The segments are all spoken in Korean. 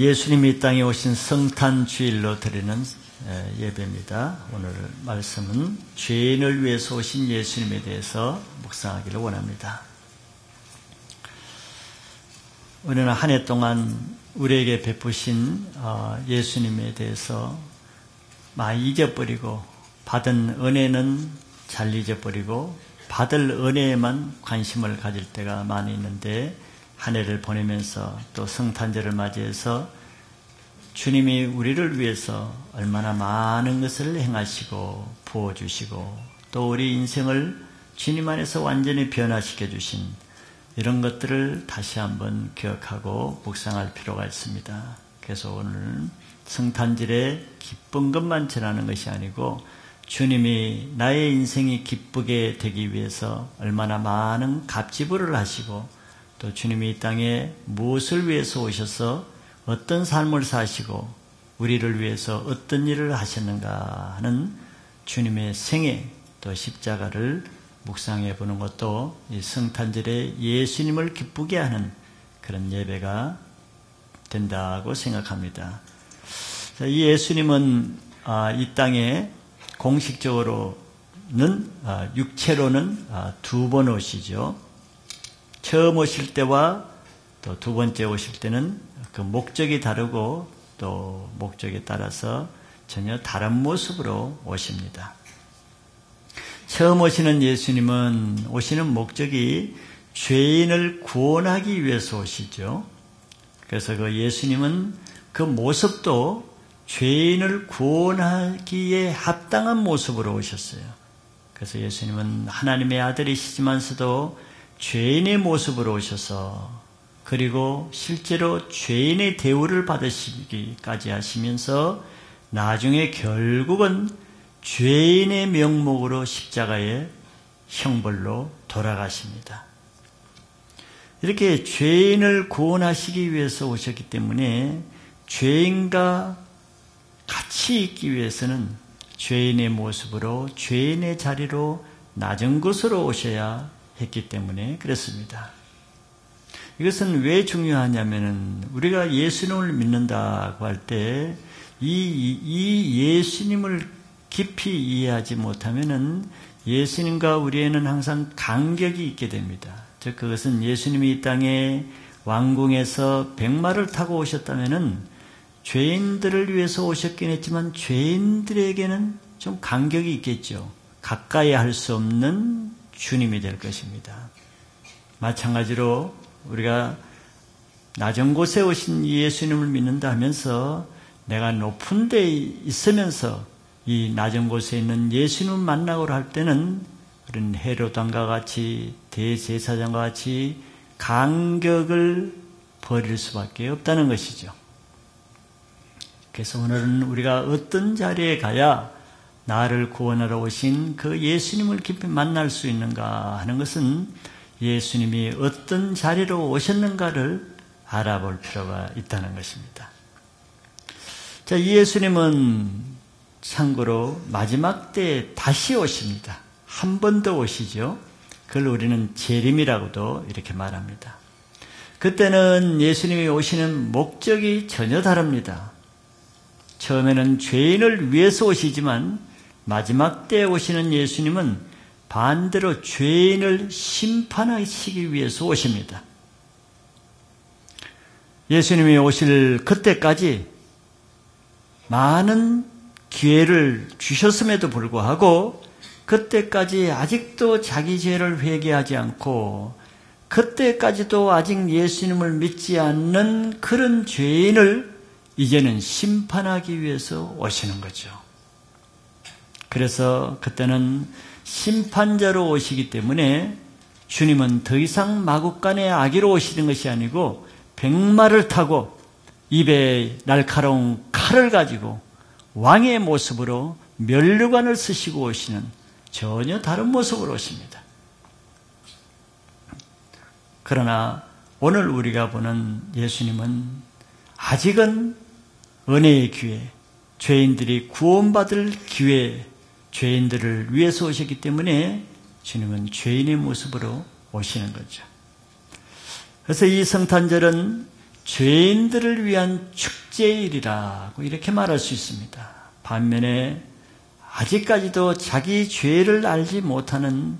예수님이 이 땅에 오신 성탄 주일로 드리는 예배입니다. 오늘 말씀은 죄인을 위해서 오신 예수님에 대해서 묵상하기를 원합니다. 우리는 한 해 동안 우리에게 베푸신 예수님에 대해서 많이 잊어버리고 받은 은혜는 잘 잊어버리고 받을 은혜에만 관심을 가질 때가 많이 있는데, 한 해를 보내면서 또 성탄절을 맞이해서 주님이 우리를 위해서 얼마나 많은 것을 행하시고 부어주시고 또 우리 인생을 주님 안에서 완전히 변화시켜 주신 이런 것들을 다시 한번 기억하고 묵상할 필요가 있습니다. 그래서 오늘 성탄절에 기쁜 것만 전하는 것이 아니고 주님이 나의 인생이 기쁘게 되기 위해서 얼마나 많은 갑지부를 하시고 또 주님이 이 땅에 무엇을 위해서 오셔서 어떤 삶을 사시고 우리를 위해서 어떤 일을 하셨는가 하는 주님의 생애 또 십자가를 묵상해 보는 것도 이 성탄절에 예수님을 기쁘게 하는 그런 예배가 된다고 생각합니다. 이 예수님은 이 땅에 공식적으로는 육체로는 두 번 오시죠. 처음 오실 때와 또 두 번째 오실 때는 그 목적이 다르고 또 목적에 따라서 전혀 다른 모습으로 오십니다. 처음 오시는 예수님은 오시는 목적이 죄인을 구원하기 위해서 오시죠. 그래서 그 예수님은 그 모습도 죄인을 구원하기에 합당한 모습으로 오셨어요. 그래서 예수님은 하나님의 아들이시지만서도 죄인의 모습으로 오셔서 그리고 실제로 죄인의 대우를 받으시기까지 하시면서 나중에 결국은 죄인의 명목으로 십자가의 형벌로 돌아가십니다. 이렇게 죄인을 구원하시기 위해서 오셨기 때문에 죄인과 같이 있기 위해서는 죄인의 모습으로 죄인의 자리로 낮은 곳으로 오셔야 했기 때문에 그렇습니다. 이것은 왜 중요하냐면은 우리가 예수님을 믿는다고 할 때 이 예수님을 깊이 이해하지 못하면은 예수님과 우리에는 항상 간격이 있게 됩니다. 즉 그것은 예수님이 이 땅에 왕궁에서 백마를 타고 오셨다면은 죄인들을 위해서 오셨긴 했지만 죄인들에게는 좀 간격이 있겠죠. 가까이 할 수 없는 주님이 될 것입니다. 마찬가지로 우리가 낮은 곳에 오신 예수님을 믿는다 하면서 내가 높은 데 있으면서 이 낮은 곳에 있는 예수님을 만나고 할 때는 우리는 헤롯 왕과 같이 대제사장과 같이 간격을 버릴 수밖에 없다는 것이죠. 그래서 오늘은 우리가 어떤 자리에 가야 나를 구원하러 오신 그 예수님을 깊이 만날 수 있는가 하는 것은 예수님이 어떤 자리로 오셨는가를 알아볼 필요가 있다는 것입니다. 자, 이 예수님은 참고로 마지막 때에 다시 오십니다. 한 번 더 오시죠. 그걸 우리는 재림이라고도 이렇게 말합니다. 그때는 예수님이 오시는 목적이 전혀 다릅니다. 처음에는 죄인을 위해서 오시지만 마지막 때에 오시는 예수님은 반대로 죄인을 심판하시기 위해서 오십니다. 예수님이 오실 그때까지 많은 기회를 주셨음에도 불구하고 그때까지 아직도 자기 죄를 회개하지 않고 그때까지도 아직 예수님을 믿지 않는 그런 죄인을 이제는 심판하기 위해서 오시는 거죠. 그래서 그때는 심판자로 오시기 때문에 주님은 더 이상 마구간의 아기로 오시는 것이 아니고 백마를 타고 입에 날카로운 칼을 가지고 왕의 모습으로 면류관을 쓰시고 오시는 전혀 다른 모습으로 오십니다. 그러나 오늘 우리가 보는 예수님은 아직은 은혜의 기회, 죄인들이 구원받을 기회, 죄인들을 위해서 오셨기 때문에 주님은 죄인의 모습으로 오시는 거죠. 그래서 이 성탄절은 죄인들을 위한 축제일이라고 이렇게 말할 수 있습니다. 반면에 아직까지도 자기 죄를 알지 못하는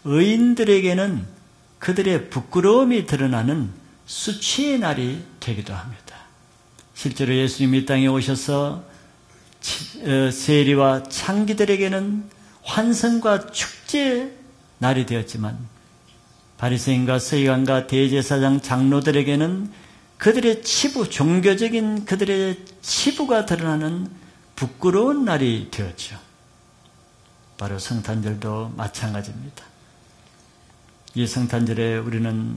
의인들에게는 그들의 부끄러움이 드러나는 수치의 날이 되기도 합니다. 실제로 예수님이 이 땅에 오셔서 세리와 창기들에게는 환성과 축제의 날이 되었지만 바리새인과 서기관과 대제사장 장로들에게는 그들의 치부, 종교적인 그들의 치부가 드러나는 부끄러운 날이 되었죠. 바로 성탄절도 마찬가지입니다. 이 성탄절에 우리는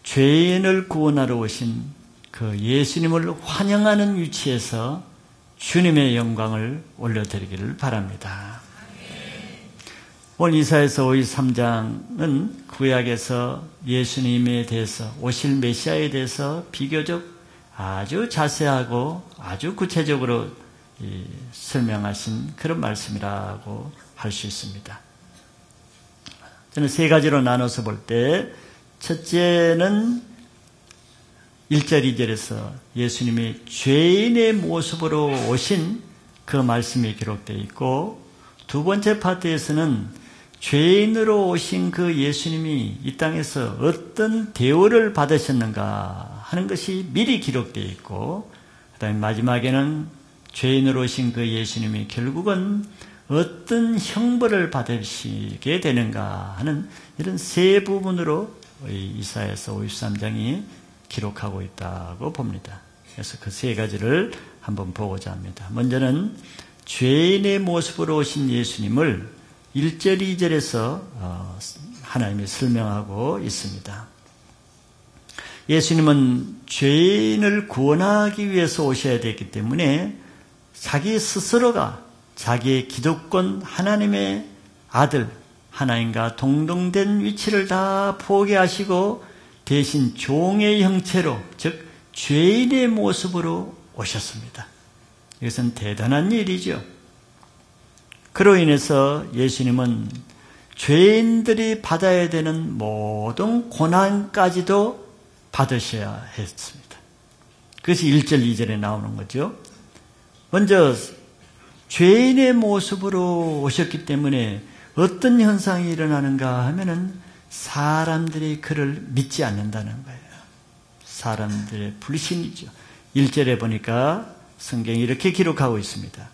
죄인을 구원하러 오신 그 예수님을 환영하는 위치에서 주님의 영광을 올려드리기를 바랍니다. 오늘 이사야서 53장은 구약에서 예수님에 대해서, 오실 메시아에 대해서 비교적 아주 자세하고 아주 구체적으로 설명하신 그런 말씀이라고 할 수 있습니다. 저는 세 가지로 나눠서 볼 때, 첫째는 1절, 2절에서 예수님이 죄인의 모습으로 오신 그 말씀이 기록되어 있고, 두 번째 파트에서는 죄인으로 오신 그 예수님이 이 땅에서 어떤 대우를 받으셨는가 하는 것이 미리 기록되어 있고, 그 다음에 마지막에는 죄인으로 오신 그 예수님이 결국은 어떤 형벌을 받으시게 되는가 하는 이런 세 부분으로 이사야서 53장이 기록하고 있다고 봅니다. 그래서 그 세 가지를 한번 보고자 합니다. 먼저는 죄인의 모습으로 오신 예수님을 1절, 2절에서 하나님이 설명하고 있습니다. 예수님은 죄인을 구원하기 위해서 오셔야 됐기 때문에 자기 스스로가 자기의 기득권 하나님의 아들, 하나님과 동등된 위치를 다 포기하시고 대신 종의 형체로, 즉 죄인의 모습으로 오셨습니다. 이것은 대단한 일이죠. 그로 인해서 예수님은 죄인들이 받아야 되는 모든 고난까지도 받으셔야 했습니다. 그것이 1절, 2절에 나오는 거죠. 먼저 죄인의 모습으로 오셨기 때문에 어떤 현상이 일어나는가 하면은 사람들이 그를 믿지 않는다는 거예요. 사람들의 불신이죠. 1절에 보니까 성경이 이렇게 기록하고 있습니다.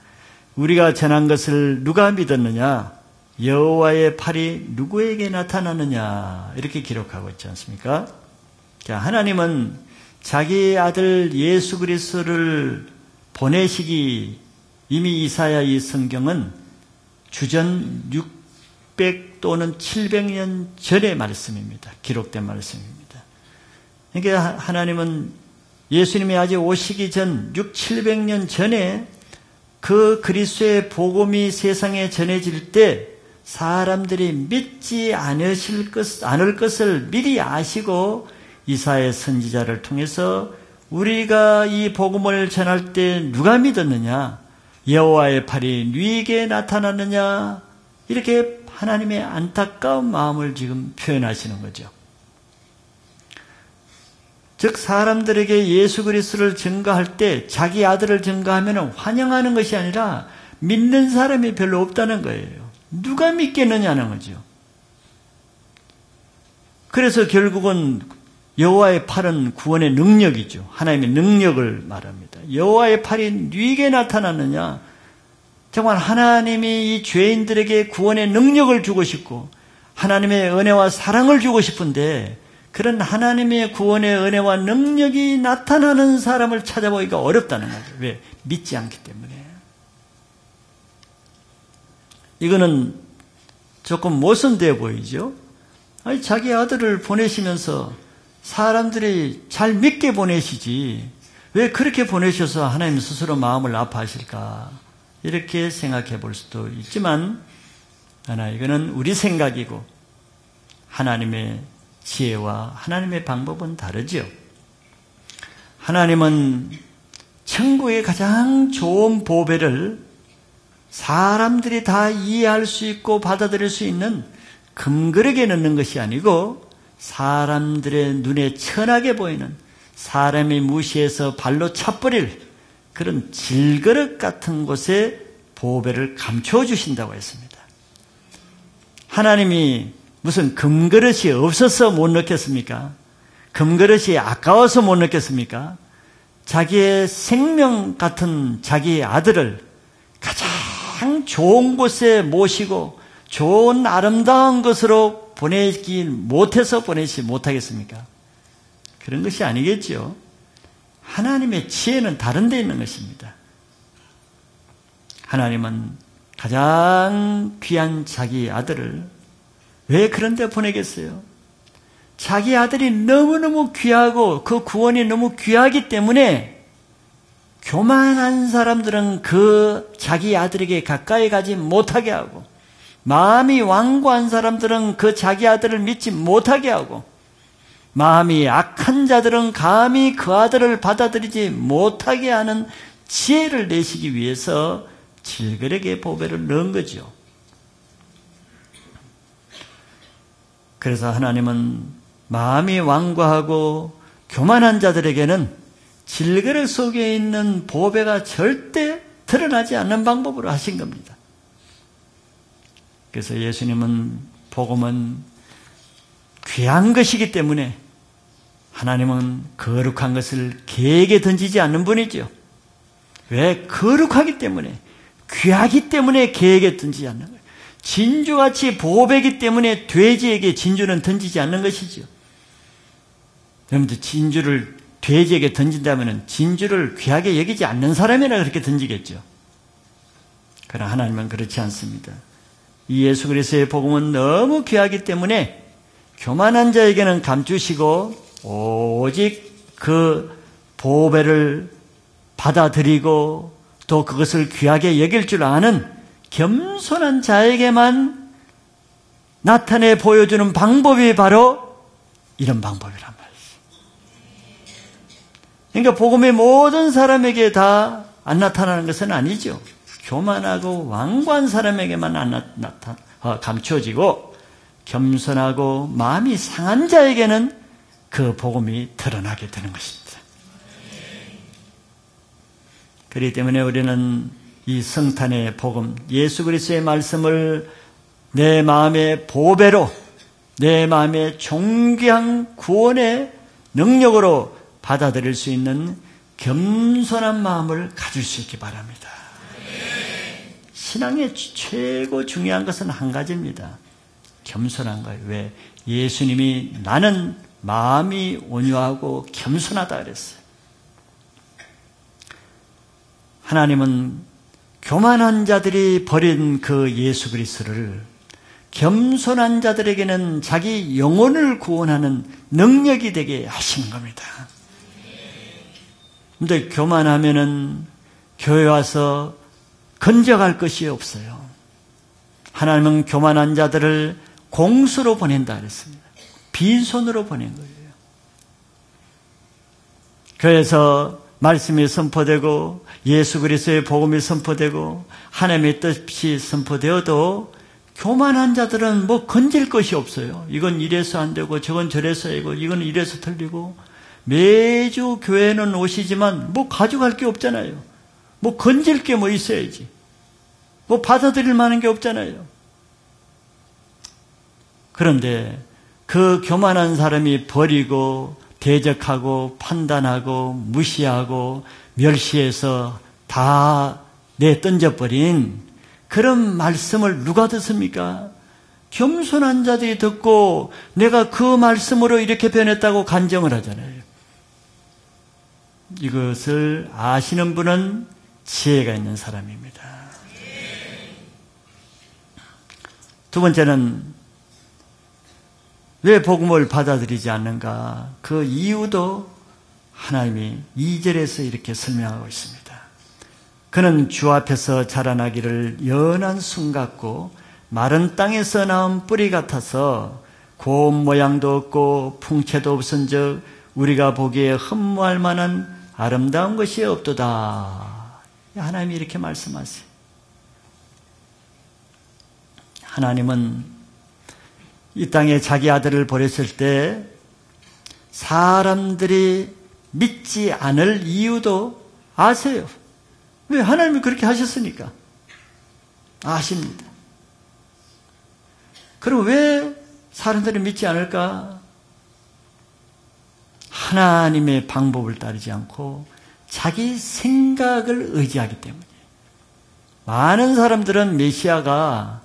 우리가 전한 것을 누가 믿었느냐? 여호와의 팔이 누구에게 나타나느냐? 이렇게 기록하고 있지 않습니까? 자, 하나님은 자기 아들 예수 그리스도를 보내시기 이미 이사야 이 성경은 주전 600 또는 700년 전의 말씀입니다. 기록된 말씀입니다. 그러니까 하나님은 예수님이 아직 오시기 전 600, 700년 전에 그 그리스도의 복음이 세상에 전해질 때 사람들이 믿지 않을 것을 미리 아시고 이사야 선지자를 통해서 우리가 이 복음을 전할 때 누가 믿었느냐? 여호와의 팔이 누구에게 나타났느냐? 이렇게 하나님의 안타까운 마음을 지금 표현하시는 거죠. 즉 사람들에게 예수 그리스도를 증거할 때 자기 아들을 증거하면 환영하는 것이 아니라 믿는 사람이 별로 없다는 거예요. 누가 믿겠느냐는 거죠. 그래서 결국은 여호와의 팔은 구원의 능력이죠. 하나님의 능력을 말합니다. 여호와의 팔이 누구에게 나타났느냐? 정말 하나님이 이 죄인들에게 구원의 능력을 주고 싶고 하나님의 은혜와 사랑을 주고 싶은데 그런 하나님의 구원의 은혜와 능력이 나타나는 사람을 찾아보기가 어렵다는 거죠. 왜? 믿지 않기 때문에. 이거는 조금 모순되어 보이죠? 아니, 자기 아들을 보내시면서 사람들이 잘 믿게 보내시지 왜 그렇게 보내셔서 하나님 스스로 마음을 아파하실까? 이렇게 생각해 볼 수도 있지만 하나 이거는 우리 생각이고 하나님의 지혜와 하나님의 방법은 다르죠. 하나님은 천국의 가장 좋은 보배를 사람들이 다 이해할 수 있고 받아들일 수 있는 금그릇에 넣는 것이 아니고 사람들의 눈에 천하게 보이는 사람이 무시해서 발로 차버릴 그런 질그릇 같은 곳에 보배를 감춰 주신다고 했습니다. 하나님이 무슨 금그릇이 없어서 못 넣겠습니까? 금그릇이 아까워서 못 넣겠습니까? 자기의 생명 같은 자기의 아들을 가장 좋은 곳에 모시고 좋은 아름다운 것으로 보내기 못해서 보내지 못하겠습니까? 그런 것이 아니겠죠. 하나님의 지혜는 다른 데 있는 것입니다. 하나님은 가장 귀한 자기 아들을 왜 그런 데 보내겠어요? 자기 아들이 너무너무 귀하고 그 구원이 너무 귀하기 때문에 교만한 사람들은 그 자기 아들에게 가까이 가지 못하게 하고, 마음이 완고한 사람들은 그 자기 아들을 믿지 못하게 하고, 마음이 악한 자들은 감히 그 아들을 받아들이지 못하게 하는 지혜를 내시기 위해서 질그릇에 보배를 넣은 거죠. 그래서 하나님은 마음이 완고하고 교만한 자들에게는 질그릇 속에 있는 보배가 절대 드러나지 않는 방법으로 하신 겁니다. 그래서 예수님은 복음은 귀한 것이기 때문에 하나님은 거룩한 것을 개에게 던지지 않는 분이죠. 왜? 거룩하기 때문에, 귀하기 때문에 개에게 던지지 않는 거예요. 진주같이 보배이기 때문에 돼지에게 진주는 던지지 않는 것이죠. 여러분들 진주를 돼지에게 던진다면 진주를 귀하게 여기지 않는 사람이라 그렇게 던지겠죠. 그러나 하나님은 그렇지 않습니다. 이 예수 그리스도의 복음은 너무 귀하기 때문에 교만한 자에게는 감추시고 오직 그 보배를 받아들이고 또 그것을 귀하게 여길 줄 아는 겸손한 자에게만 나타내 보여주는 방법이 바로 이런 방법이란 말이에요. 그러니까 복음이 모든 사람에게 다 안 나타나는 것은 아니죠. 교만하고 완고한 사람에게만 감춰지고 겸손하고 마음이 상한 자에게는 그 복음이 드러나게 되는 것입니다. 그렇기 때문에 우리는 이 성탄의 복음, 예수 그리스도의 말씀을 내 마음의 보배로, 내 마음의 존귀한 구원의 능력으로 받아들일 수 있는 겸손한 마음을 가질 수 있기 바랍니다. 신앙의 최고 중요한 것은 한 가지입니다. 겸손한 거예요. 왜? 예수님이 나는 마음이 온유하고 겸손하다 그랬어요. 하나님은 교만한 자들이 버린 그 예수 그리스도를 겸손한 자들에게는 자기 영혼을 구원하는 능력이 되게 하신 겁니다. 근데 교만하면은 교회 와서 건져갈 것이 없어요. 하나님은 교만한 자들을 공수로 보낸다 그랬습니다. 빈손으로 보낸 거예요. 교회에서 말씀이 선포되고 예수 그리스도의 복음이 선포되고 하나님의 뜻이 선포되어도 교만한 자들은 뭐 건질 것이 없어요. 이건 이래서 안 되고 저건 저래서 되고 이건 이래서 틀리고, 매주 교회는 오시지만 뭐 가져갈 게 없잖아요. 뭐 건질 게 뭐 있어야지. 뭐 받아들일 만한 게 없잖아요. 그런데 그 교만한 사람이 버리고 대적하고 판단하고 무시하고 멸시해서 다 내던져버린 그런 말씀을 누가 듣습니까? 겸손한 자들이 듣고 내가 그 말씀으로 이렇게 변했다고 간증을 하잖아요. 이것을 아시는 분은 지혜가 있는 사람입니다. 두 번째는 왜 복음을 받아들이지 않는가? 그 이유도 하나님이 2절에서 이렇게 설명하고 있습니다. 그는 주 앞에서 자라나기를 연한 순 같고 마른 땅에서 나온 뿌리 같아서 고운 모양도 없고 풍채도 없은즉 우리가 보기에 흠모할 만한 아름다운 것이 없도다. 하나님이 이렇게 말씀하세요. 하나님은 이 땅에 자기 아들을 보냈을 때 사람들이 믿지 않을 이유도 아세요. 왜? 하나님이 그렇게 하셨으니까. 아십니다. 그럼 왜 사람들이 믿지 않을까? 하나님의 방법을 따르지 않고 자기 생각을 의지하기 때문이에요. 많은 사람들은 메시아가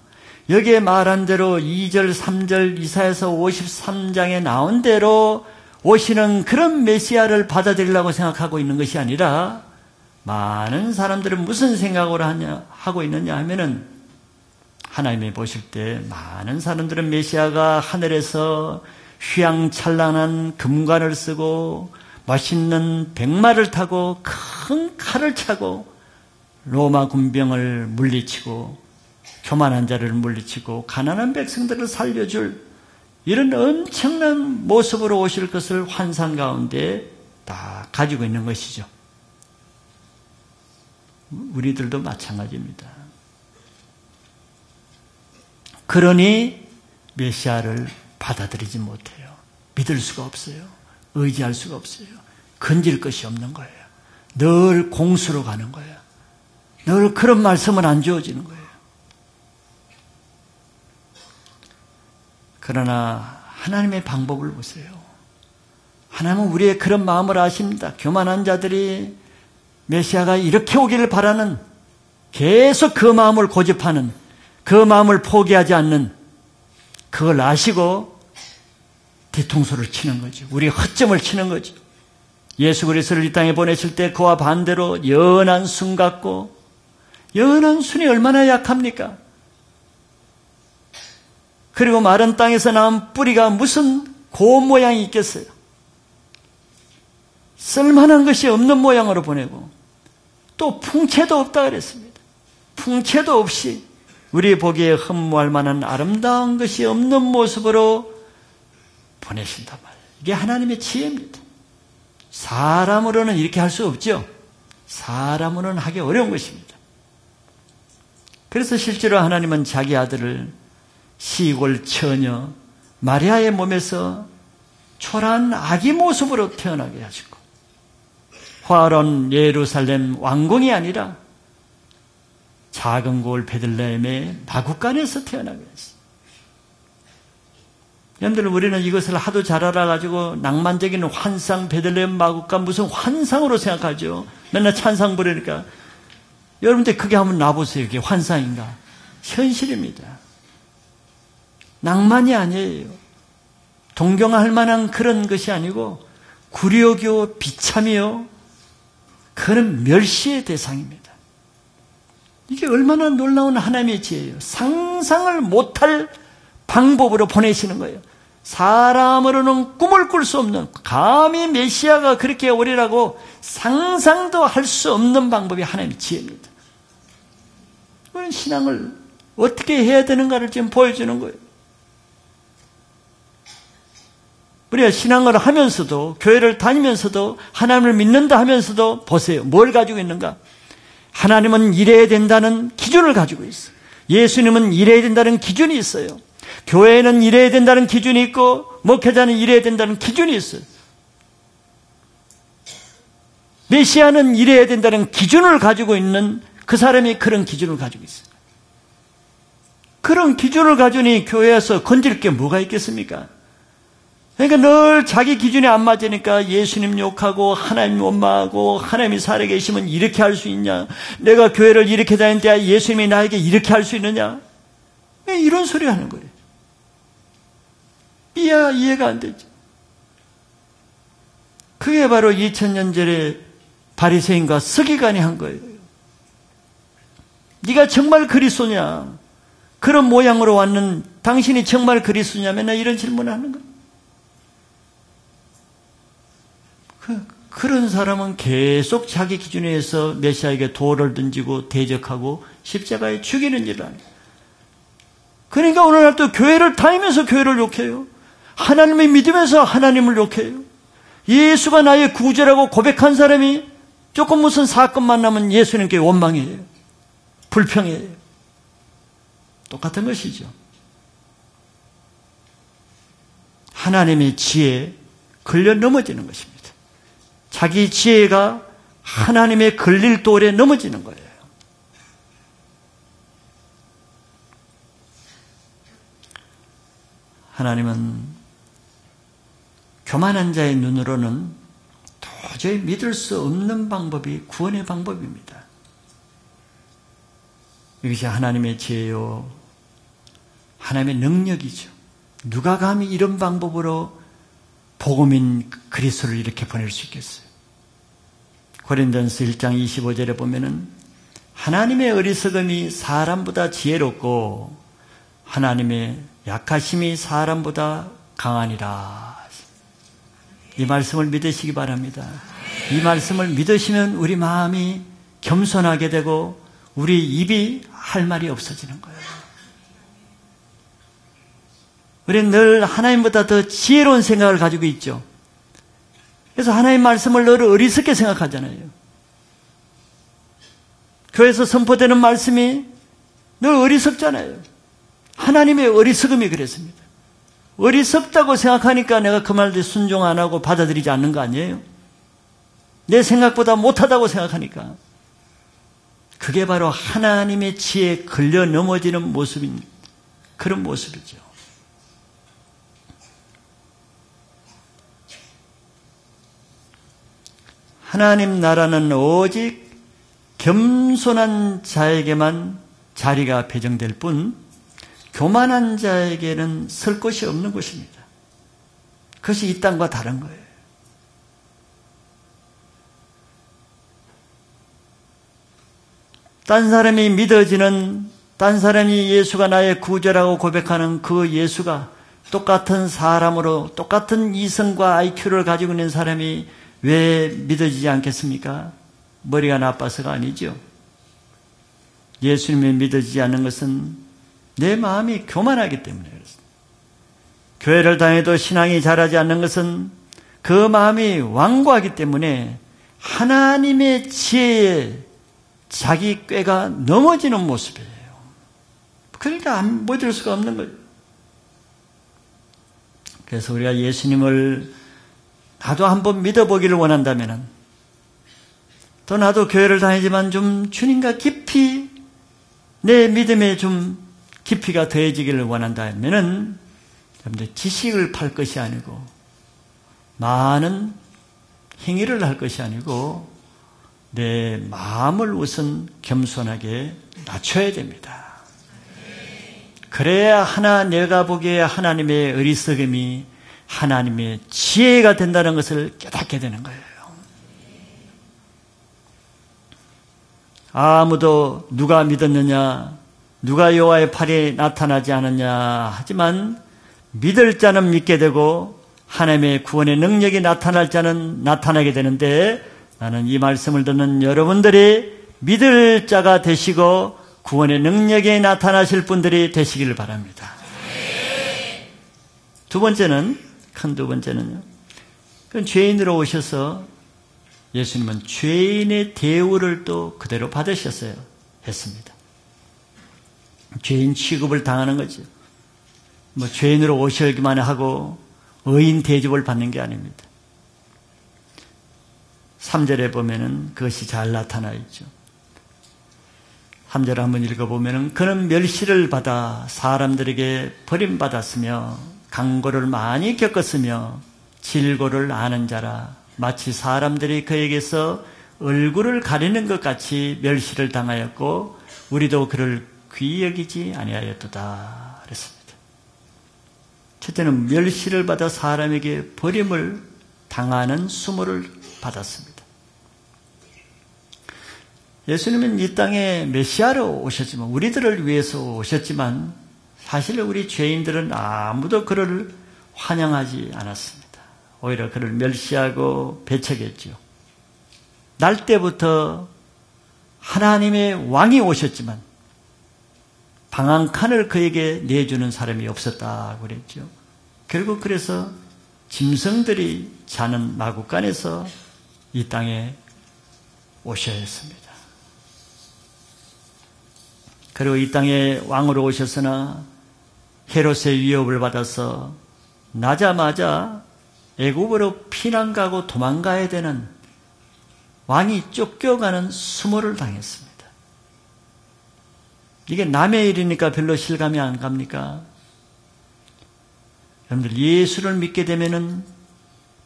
여기에 말한 대로 2절, 3절, 이사야서 53장에 나온 대로 오시는 그런 메시아를 받아들이려고 생각하고 있는 것이 아니라 많은 사람들은 무슨 생각으로 하고 있느냐 하면은 하나님이 보실 때 많은 사람들은 메시아가 하늘에서 휘황찬란한 금관을 쓰고 멋있는 백마를 타고 큰 칼을 차고 로마 군병을 물리치고 교만한 자를 물리치고 가난한 백성들을 살려줄 이런 엄청난 모습으로 오실 것을 환상 가운데 다 가지고 있는 것이죠. 우리들도 마찬가지입니다. 그러니 메시아를 받아들이지 못해요. 믿을 수가 없어요. 의지할 수가 없어요. 건질 것이 없는 거예요. 늘 공수로 가는 거예요. 늘 그런 말씀은 안 주어지는 거예요. 그러나 하나님의 방법을 보세요. 하나님은 우리의 그런 마음을 아십니다. 교만한 자들이 메시아가 이렇게 오기를 바라는, 계속 그 마음을 고집하는, 그 마음을 포기하지 않는, 그걸 아시고 뒤통수를 치는 거죠. 우리의 허점을 치는 거죠. 예수 그리스도를 이 땅에 보내실 때 그와 반대로 연한 순 같고, 연한 순이 얼마나 약합니까? 그리고 마른 땅에서 나온 뿌리가 무슨 고운 모양이 있겠어요? 쓸만한 것이 없는 모양으로 보내고 또 풍채도 없다 그랬습니다. 풍채도 없이 우리 보기에 흠모할 만한 아름다운 것이 없는 모습으로 보내신단 말이에요. 이게 하나님의 지혜입니다. 사람으로는 이렇게 할 수 없죠. 사람으로는 하기 어려운 것입니다. 그래서 실제로 하나님은 자기 아들을 시골 처녀 마리아의 몸에서 초라한 아기 모습으로 태어나게 하시고, 화려한 예루살렘 왕궁이 아니라 작은 고을 베들레헴의 마구간에서 태어나게 했어요. 여러분들, 우리는 이것을 하도 잘 알아가지고 낭만적인 환상, 베들레헴 마구간 무슨 환상으로 생각하죠. 맨날 찬상 부르니까. 여러분들 그게 한번 놔보세요. 그게 환상인가? 현실입니다. 낭만이 아니에요. 동경할 만한 그런 것이 아니고 굴욕이요 비참이요 그런 멸시의 대상입니다. 이게 얼마나 놀라운 하나님의 지혜예요. 상상을 못할 방법으로 보내시는 거예요. 사람으로는 꿈을 꿀 수 없는, 감히 메시아가 그렇게 오리라고 상상도 할 수 없는 방법이 하나님의 지혜입니다. 그런 신앙을 어떻게 해야 되는가를 지금 보여주는 거예요. 우리가 신앙을 하면서도, 교회를 다니면서도, 하나님을 믿는다 하면서도 보세요. 뭘 가지고 있는가? 하나님은 이래야 된다는 기준을 가지고 있어요. 예수님은 이래야 된다는 기준이 있어요. 교회는 이래야 된다는 기준이 있고, 목회자는 이래야 된다는 기준이 있어요. 메시아는 이래야 된다는 기준을 가지고 있는 그 사람이 그런 기준을 가지고 있어요. 그런 기준을 가지니 교회에서 건질 게 뭐가 있겠습니까? 그러니까 늘 자기 기준에 안 맞으니까 예수님 욕하고 하나님 원망하고, 하나님이 살아계시면 이렇게 할 수 있냐? 내가 교회를 이렇게 다니는데 예수님이 나에게 이렇게 할 수 있느냐? 이런 소리 하는 거예요. 이해가 안 되죠. 그게 바로 2000년 전에 바리새인과 서기관이 한 거예요. 네가 정말 그리스도냐? 그런 모양으로 왔는 당신이 정말 그리스도냐? 맨날 이런 질문을 하는 거예요. 그런 사람은 계속 자기 기준에 의해서 메시아에게 돌을 던지고 대적하고 십자가에 죽이는 일을 합니다. 그러니까 오늘날 또 교회를 다니면서 교회를 욕해요. 하나님을 믿으면서 하나님을 욕해요. 예수가 나의 구주라고 고백한 사람이 조금 무슨 사건만 나면 예수님께 원망해요. 불평해요. 똑같은 것이죠. 하나님의 지혜에 걸려 넘어지는 것입니다. 자기 지혜가 하나님의 걸릴 돌에 넘어지는 거예요. 하나님은 교만한 자의 눈으로는 도저히 믿을 수 없는 방법이 구원의 방법입니다. 이것이 하나님의 지혜요, 하나님의 능력이죠. 누가 감히 이런 방법으로 복음인 그리스도를 이렇게 보낼 수 있겠어요? 고린도전서 1장 25절에 보면은 하나님의 어리석음이 사람보다 지혜롭고 하나님의 약하심이 사람보다 강하니라. 이 말씀을 믿으시기 바랍니다. 이 말씀을 믿으시면 우리 마음이 겸손하게 되고 우리 입이 할 말이 없어지는 거예요. 우리는 늘 하나님보다 더 지혜로운 생각을 가지고 있죠. 그래서 하나님 말씀을 늘 어리석게 생각하잖아요. 교회에서 선포되는 말씀이 늘 어리석잖아요. 하나님의 어리석음이 그랬습니다. 어리석다고 생각하니까 내가 그 말들 순종 안 하고 받아들이지 않는 거 아니에요? 내 생각보다 못하다고 생각하니까. 그게 바로 하나님의 지혜에 걸려 넘어지는 모습인 그런 모습이죠. 하나님 나라는 오직 겸손한 자에게만 자리가 배정될 뿐 교만한 자에게는 설 곳이 없는 곳입니다. 그것이 이 땅과 다른 거예요. 딴 사람이 믿어지는, 딴 사람이 예수가 나의 구주라고 고백하는 그 예수가 똑같은 사람으로 똑같은 이성과 IQ를 가지고 있는 사람이 왜 믿어지지 않겠습니까? 머리가 나빠서가 아니죠. 예수님이 믿어지지 않는 것은 내 마음이 교만하기 때문에 그렇습니다. 교회를 다녀도 신앙이 자라지 않는 것은 그 마음이 완고하기 때문에 하나님의 지혜에 자기 꾀가 넘어지는 모습이에요. 그러니까 못 이룰 수가 없는 거예요. 그래서 우리가 예수님을 나도 한번 믿어보기를 원한다면, 또 나도 교회를 다니지만 좀 주님과 깊이 내 믿음에 좀 깊이가 더해지기를 원한다면은 여러분들 지식을 팔 것이 아니고 많은 행위를 할 것이 아니고 내 마음을 우선 겸손하게 낮춰야 됩니다. 그래야 내가 보기에 하나님의 어리석음이 하나님의 지혜가 된다는 것을 깨닫게 되는 거예요. 아무도 누가 믿었느냐, 누가 여호와의 팔이 나타나지 않았냐 하지만 믿을 자는 믿게 되고 하나님의 구원의 능력이 나타날 자는 나타나게 되는데, 나는 이 말씀을 듣는 여러분들이 믿을 자가 되시고 구원의 능력이 나타나실 분들이 되시기를 바랍니다. 두 번째는, 큰 두 번째는요, 그건 죄인으로 오셔서 예수님은 죄인의 대우를 또 그대로 받으셨어요. 했습니다. 죄인 취급을 당하는 거죠. 죄인으로 오시기만 하고 의인 대접을 받는 게 아닙니다. 3절에 보면은 그것이 잘 나타나 있죠. 3절을 한번 읽어보면은 그는 멸시를 받아 사람들에게 버림받았으며 강고를 많이 겪었으며 질고를 아는 자라. 마치 사람들이 그에게서 얼굴을 가리는 것 같이 멸시를 당하였고 우리도 그를 귀히 여기지 아니하였도다 그랬습니다. 첫째는 멸시를 받아 사람에게 버림을 당하는 수모를 받았습니다. 예수님은 이 땅에 메시아로 오셨지만, 우리들을 위해서 오셨지만 사실 우리 죄인들은 아무도 그를 환영하지 않았습니다. 오히려 그를 멸시하고 배척했죠. 날 때부터 하나님의 왕이 오셨지만 방 한 칸을 그에게 내주는 사람이 없었다고 그랬죠. 결국 그래서 짐승들이 자는 마구간에서 이 땅에 오셔야 했습니다. 그리고 이 땅에 왕으로 오셨으나 헤롯의 위협을 받아서 나자마자 애굽으로 피난 가고 도망가야 되는 왕이 쫓겨가는 수모를 당했습니다. 이게 남의 일이니까 별로 실감이 안 갑니까? 여러분들, 예수를 믿게 되면은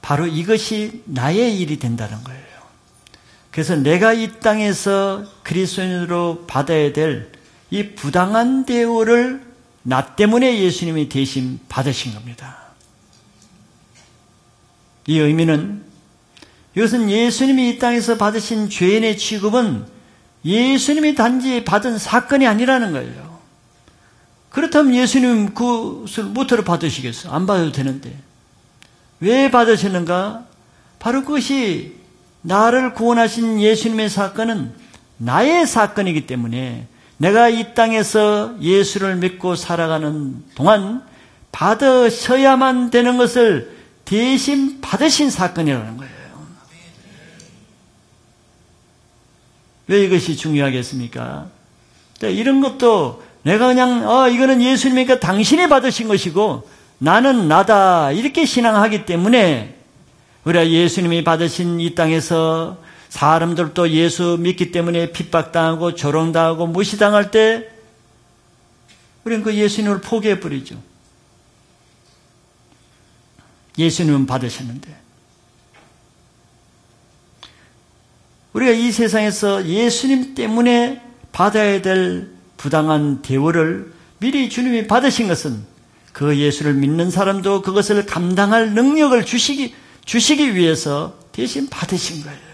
바로 이것이 나의 일이 된다는 거예요. 그래서 내가 이 땅에서 그리스도인으로 받아야 될 이 부당한 대우를 나 때문에 예수님이 대신 받으신 겁니다. 이 의미는, 이것은 예수님이 이 땅에서 받으신 죄인의 취급은 예수님이 단지 받은 사건이 아니라는 거예요. 그렇다면 예수님 그것을 무엇으로 받으시겠어요? 안 받아도 되는데. 왜 받으셨는가? 바로 그것이, 나를 구원하신 예수님의 사건은 나의 사건이기 때문에 내가 이 땅에서 예수를 믿고 살아가는 동안 받으셔야만 되는 것을 대신 받으신 사건이라는 거예요. 왜 이것이 중요하겠습니까? 이런 것도 내가 그냥 이거는 예수님이니까 당신이 받으신 것이고 나는 나다 이렇게 신앙하기 때문에 우리가 예수님이 받으신 이 땅에서 사람들도 예수 믿기 때문에 핍박당하고 조롱당하고 무시당할 때 우리는 그 예수님을 포기해버리죠. 예수님은 받으셨는데 우리가 이 세상에서 예수님 때문에 받아야 될 부당한 대우를 미리 주님이 받으신 것은 그 예수를 믿는 사람도 그것을 감당할 능력을 주시기 위해서 대신 받으신 거예요.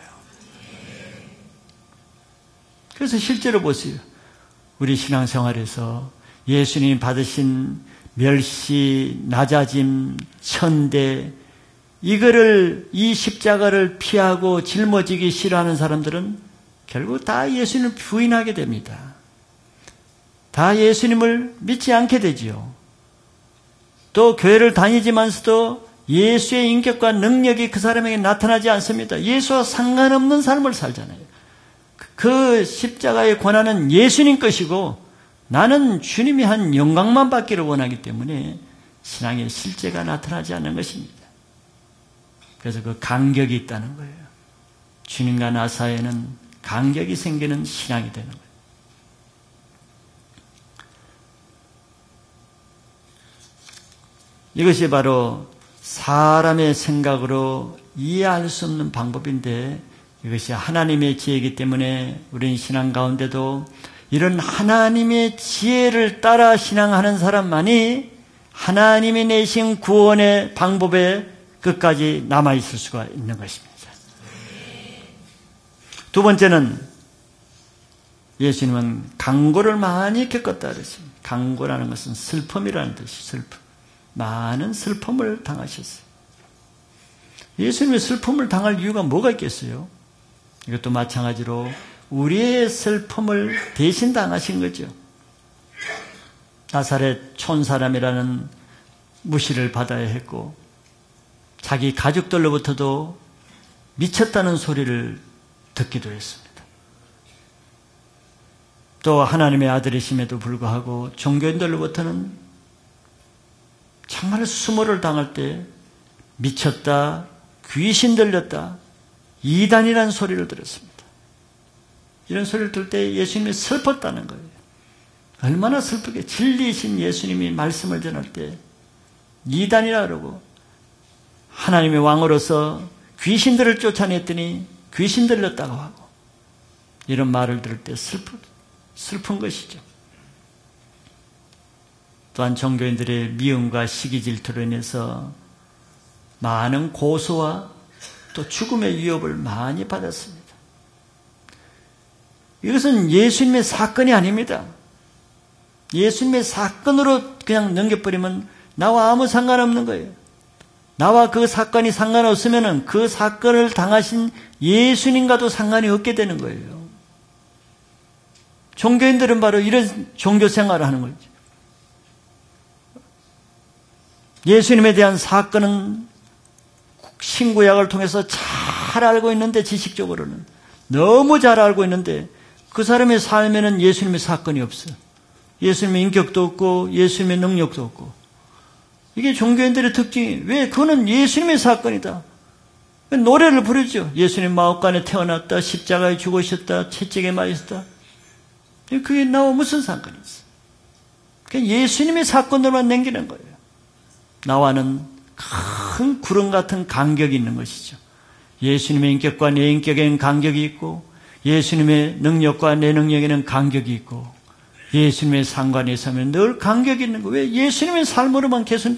그래서 실제로 보세요. 우리 신앙생활에서 예수님이 받으신 멸시, 낮아짐, 천대, 이 십자가를 피하고 짊어지기 싫어하는 사람들은 결국 다 예수님을 부인하게 됩니다. 다 예수님을 믿지 않게 되지요. 또 교회를 다니지만서도 예수의 인격과 능력이 그 사람에게 나타나지 않습니다. 예수와 상관없는 삶을 살잖아요. 그 십자가의 권한은 예수님 것이고 나는 주님이 한 영광만 받기를 원하기 때문에 신앙의 실제가 나타나지 않는 것입니다. 그래서 그 간격이 있다는 거예요. 주님과 나 사이에는 간격이 생기는 신앙이 되는 거예요. 이것이 바로 사람의 생각으로 이해할 수 없는 방법인데 이것이 하나님의 지혜이기 때문에 우리는 신앙 가운데도 이런 하나님의 지혜를 따라 신앙하는 사람만이 하나님이 내신 구원의 방법에 끝까지 남아있을 수가 있는 것입니다. 두 번째는 예수님은 강고를 많이 겪었다 그랬습니다. 강고라는 것은 슬픔이라는 뜻이 슬픔. 많은 슬픔을 당하셨어요. 예수님이 슬픔을 당할 이유가 뭐가 있겠어요? 이것도 마찬가지로 우리의 슬픔을 대신 당하신 거죠. 나사렛 촌사람이라는 무시를 받아야 했고 자기 가족들로부터도 미쳤다는 소리를 듣기도 했습니다. 또 하나님의 아들이심에도 불구하고 종교인들로부터는 정말 수모를 당할 때 미쳤다, 귀신 들렸다, 이단이라는 소리를 들었습니다. 이런 소리를 들을 때 예수님이 슬펐다는 거예요. 얼마나 슬프게 진리이신 예수님이 말씀을 전할 때 이단이라 그러고 하나님의 왕으로서 귀신들을 쫓아냈더니 귀신 들렸다고 하고 이런 말을 들을 때 슬픈 것이죠. 또한 종교인들의 미움과 시기 질투로 인해서 많은 고소와 또 죽음의 위협을 많이 받았습니다. 이것은 예수님의 사건이 아닙니다. 예수님의 사건으로 그냥 넘겨버리면 나와 아무 상관없는 거예요. 나와 그 사건이 상관없으면 그 사건을 당하신 예수님과도 상관이 없게 되는 거예요. 종교인들은 바로 이런 종교 생활을 하는 거죠. 예수님에 대한 사건은 신구약을 통해서 잘 알고 있는데 지식적으로는 너무 잘 알고 있는데 그 사람의 삶에는 예수님의 사건이 없어요. 예수님의 인격도 없고 예수님의 능력도 없고 이게 종교인들의 특징이 왜 그거는 예수님의 사건이다. 노래를 부르죠. 예수님 마옥간에 태어났다, 십자가에 죽으셨다, 채찍에 맞으셨다. 그게 나와 무슨 상관이 있어? 그냥 예수님의 사건들만 남기는 거예요. 나와는 큰 구름 같은 간격이 있는 것이죠. 예수님의 인격과 내 인격에는 간격이 있고, 예수님의 능력과 내 능력에는 간격이 있고, 예수님의 상관에 서면 늘 간격이 있는 거예요. 왜? 예수님의 삶으로만 계속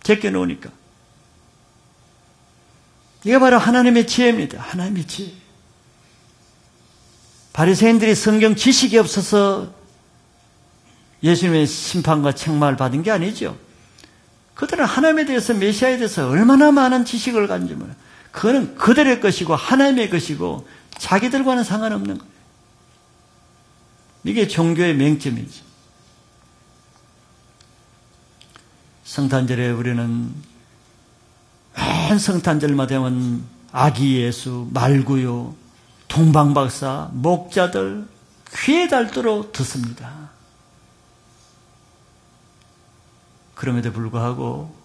제껴놓으니까. 이게 바로 하나님의 지혜입니다. 하나님의 지혜. 바리새인들이 성경 지식이 없어서 예수님의 심판과 책망을 받은 게 아니죠. 그들은 하나님에 대해서, 메시아에 대해서 얼마나 많은 지식을 가진지 몰라요. 그거는 그들의 것이고 하나님의 것이고 자기들과는 상관없는 거예요. 이게 종교의 맹점이죠. 성탄절에 우리는 한 성탄절마다 하면 아기 예수, 말구요, 동방박사, 목자들 귀에 닳도록 듣습니다. 그럼에도 불구하고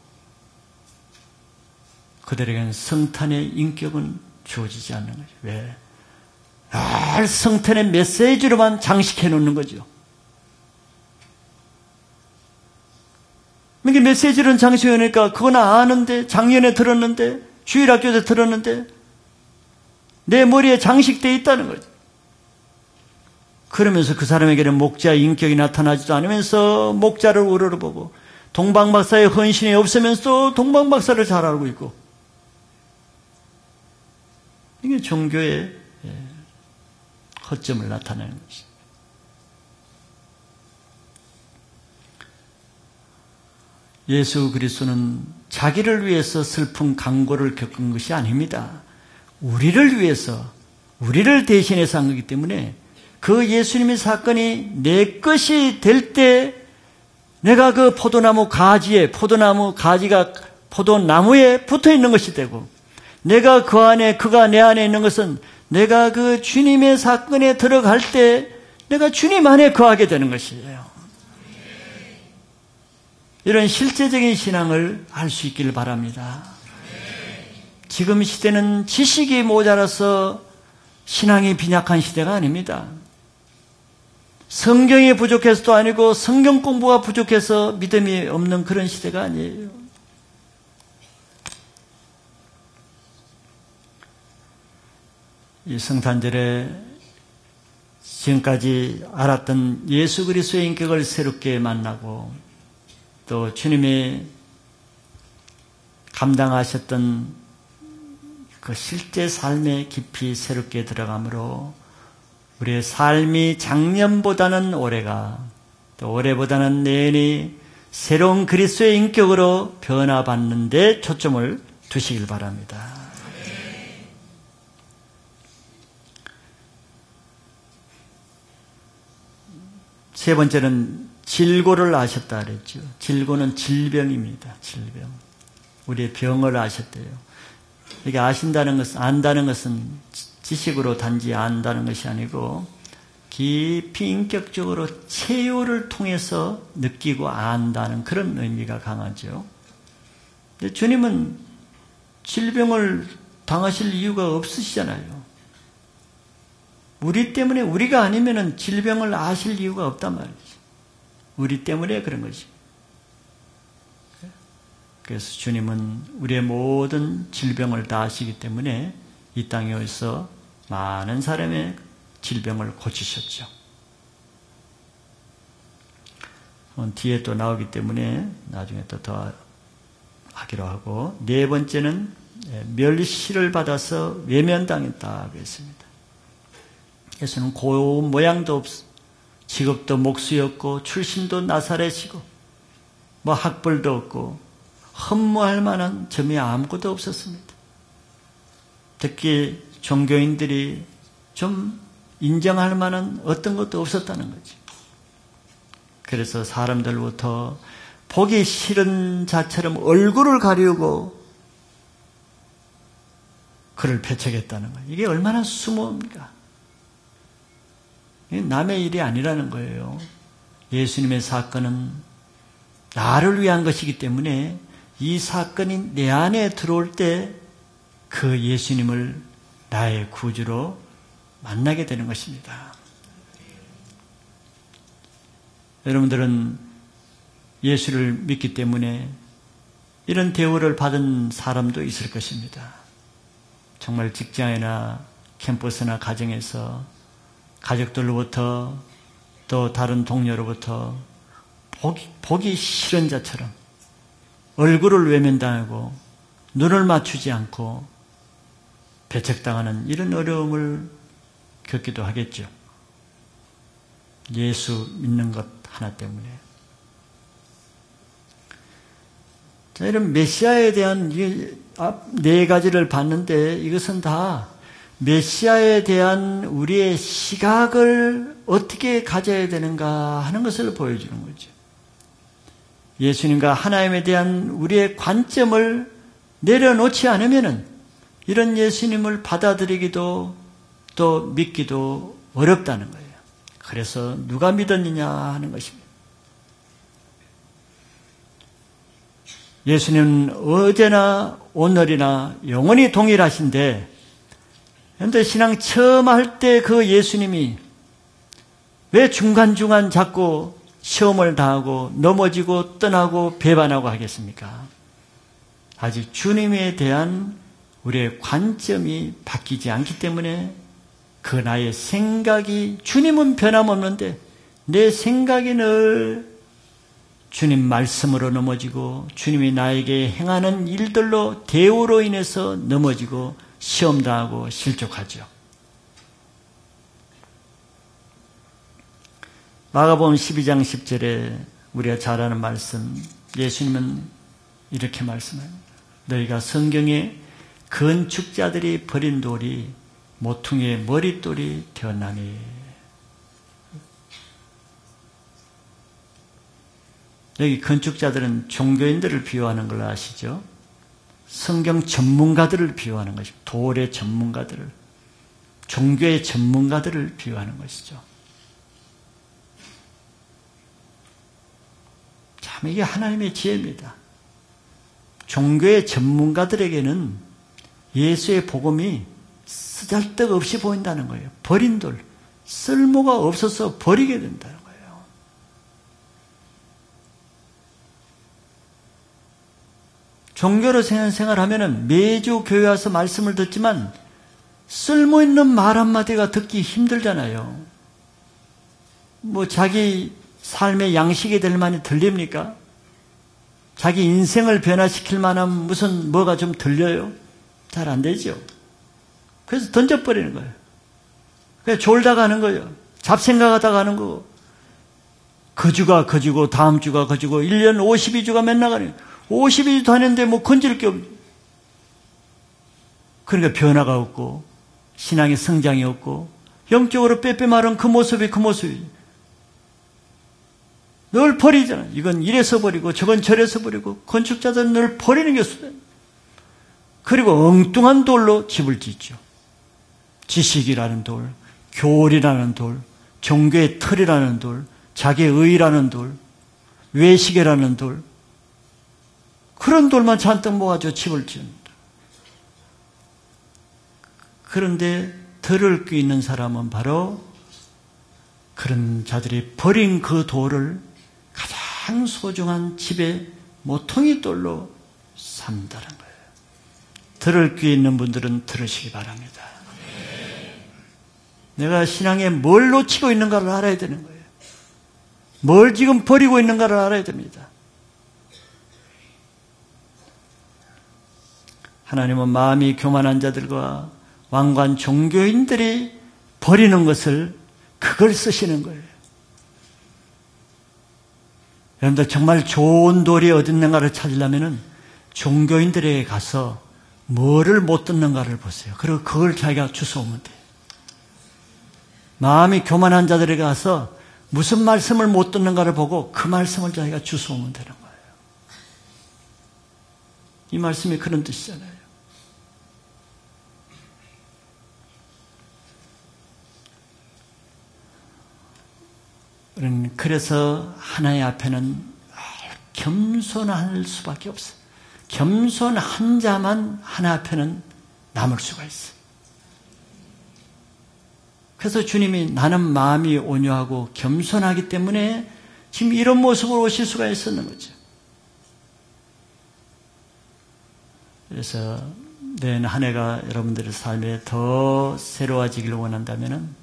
그들에게는 성탄의 인격은 주어지지 않는 거죠. 왜? 늘 성탄의 메시지로만 장식해 놓는 거죠. 이게 메시지로는 장식해 놓으니까 그건 아는데, 작년에 들었는데, 주일학교 때 들었는데 내 머리에 장식되어 있다는 거죠. 그러면서 그 사람에게는 목자의 인격이 나타나지도 않으면서 목자를 우러러보고, 동방박사의 헌신이 없으면서 동방박사를 잘 알고 있고, 이게 종교의 허점을 나타내는 것입니다. 예수 그리스도는 자기를 위해서 슬픈 강고를 겪은 것이 아닙니다. 우리를 위해서, 우리를 대신해서 한 거기 때문에 그 예수님의 사건이 내 것이 될 때 내가 그 포도나무 가지에, 포도나무 가지가 포도나무에 붙어 있는 것이 되고, 내가 그 안에, 그가 내 안에 있는 것은 내가 그 주님의 사건에 들어갈 때 내가 주님 안에 거하게 되는 것이에요. 이런 실제적인 신앙을 알 수 있기를 바랍니다. 지금 시대는 지식이 모자라서 신앙이 빈약한 시대가 아닙니다. 성경이 부족해서도 아니고 성경 공부가 부족해서 믿음이 없는 그런 시대가 아니에요. 이 성탄절에 지금까지 알았던 예수 그리스도의 인격을 새롭게 만나고, 또 주님이 감당하셨던 그 실제 삶에 깊이 새롭게 들어가므로 우리의 삶이 작년보다는 올해가, 또 올해보다는 내년이 새로운 그리스도의 인격으로 변화받는 데 초점을 두시길 바랍니다. 세 번째는 질고를 아셨다 그랬죠. 질고는 질병입니다. 질병. 우리의 병을 아셨대요. 이게 아신다는 것은, 안다는 것은 지식으로 단지 안다는 것이 아니고 깊이 인격적으로 체효를 통해서 느끼고 안다는 그런 의미가 강하죠. 근데 주님은 질병을 당하실 이유가 없으시잖아요. 우리 때문에, 우리가 아니면은 질병을 아실 이유가 없단 말이죠. 우리 때문에 그런 것이죠. 그래서 주님은 우리의 모든 질병을 다 아시기 때문에 이 땅에 오셔서 많은 사람의 질병을 고치셨죠. 뒤에 또 나오기 때문에 나중에 또 더 하기로 하고, 네 번째는 멸시를 받아서 외면당했다고 했습니다. 예수는 고운 모양도 없어, 직업도 목수였고 출신도 나사렛이고 뭐 학벌도 없고 흠모할 만한 점이 아무것도 없었습니다. 특히 종교인들이 좀 인정할 만한 어떤 것도 없었다는 거죠. 그래서 사람들부터 보기 싫은 자처럼 얼굴을 가리우고 그를 배척했다는 거예요. 이게 얼마나 수모입니까? 남의 일이 아니라는 거예요. 예수님의 사건은 나를 위한 것이기 때문에 이 사건이 내 안에 들어올 때 그 예수님을 나의 구주로 만나게 되는 것입니다. 여러분들은 예수를 믿기 때문에 이런 대우를 받은 사람도 있을 것입니다. 정말 직장이나 캠퍼스나 가정에서 가족들로부터 또 다른 동료로부터 보기 싫은 자처럼 얼굴을 외면당하고 눈을 맞추지 않고 배척당하는 이런 어려움을 겪기도 하겠죠. 예수 믿는 것 하나 때문에. 자, 이런 메시아에 대한 네 가지를 봤는데 이것은 다 메시아에 대한 우리의 시각을 어떻게 가져야 되는가 하는 것을 보여주는 거죠. 예수님과 하나님에 대한 우리의 관점을 내려놓지 않으면은 이런 예수님을 받아들이기도 또 믿기도 어렵다는 거예요. 그래서 누가 믿었느냐 하는 것입니다. 예수님은 어제나 오늘이나 영원히 동일하신데 그런데 신앙 처음 할 때 그 예수님이 왜 중간중간 자꾸 시험을 당하고 넘어지고 떠나고 배반하고 하겠습니까? 아직 주님에 대한 우리의 관점이 바뀌지 않기 때문에 그 나의 생각이 주님은 변함없는데 내 생각이 늘 주님 말씀으로 넘어지고 주님이 나에게 행하는 일들로 대우로 인해서 넘어지고 시험당하고 실족하죠. 마가복음 12장 10절에 우리가 잘 아는 말씀, 예수님은 이렇게 말씀합니다. 너희가 성경에 건축자들이 버린 돌이 모퉁이의 머릿돌이 되었나니. 여기 건축자들은 종교인들을 비유하는 걸 아시죠? 성경 전문가들을 비유하는 것입니다. 돌의 전문가들을, 종교의 전문가들을 비유하는 것이죠. 참 이게 하나님의 지혜입니다. 종교의 전문가들에게는 예수의 복음이 쓰잘데없이 보인다는 거예요. 버린 돌, 쓸모가 없어서 버리게 된다는 거예요. 종교로 생활하면은 매주 교회 와서 말씀을 듣지만 쓸모 있는 말 한마디가 듣기 힘들잖아요. 뭐 자기 삶의 양식이 될 만이 들립니까? 자기 인생을 변화시킬 만한 무슨 뭐가 좀 들려요? 잘 안 되죠. 그래서 던져버리는 거예요. 그냥 졸다가 하는 거예요. 잡생각하다가 하는 거고. 그 주가 그 주고 다음 주가 그 주고 1년 52주가 맨 나가네. 52주 다녔는데 뭐 건질 게 없네. 그러니까 변화가 없고 신앙의 성장이 없고 영적으로 빼빼 마른 그 모습이 그 모습이죠. 늘 버리잖아. 이건 이래서 버리고 저건 저래서 버리고 건축자들은 늘 버리는 게 수단. 그리고 엉뚱한 돌로 집을 짓죠. 지식이라는 돌, 교리라는 돌, 종교의 틀이라는 돌, 자기의 의라는 돌, 외식이라는 돌, 그런 돌만 잔뜩 모아줘 집을 짓는다. 그런데 들을 게 있는 사람은 바로 그런 자들이 버린 그 돌을 가장 소중한 집의 모퉁이 돌로 삼다는 거예요. 들을 귀 있는 분들은 들으시기 바랍니다. 내가 신앙에 뭘 놓치고 있는가를 알아야 되는 거예요. 뭘 지금 버리고 있는가를 알아야 됩니다. 하나님은 마음이 교만한 자들과 왕관 종교인들이 버리는 것을 그걸 쓰시는 거예요. 여러분들 정말 좋은 돌이 어디 있는가를 찾으려면 종교인들에게 가서 뭐를 못 듣는가를 보세요. 그리고 그걸 자기가 주워오면 돼요. 마음이 교만한 자들에게 가서 무슨 말씀을 못 듣는가를 보고 그 말씀을 자기가 주워오면 되는 거예요. 이 말씀이 그런 뜻이잖아요. 그래서 하나님 앞에는 겸손할 수밖에 없어요. 겸손한 자만 하나님 앞에는 남을 수가 있어요. 그래서 주님이 나는 마음이 온유하고 겸손하기 때문에 지금 이런 모습으로 오실 수가 있었는 거죠. 그래서 내년 한 해가 여러분들의 삶에 더 새로워지기를 원한다면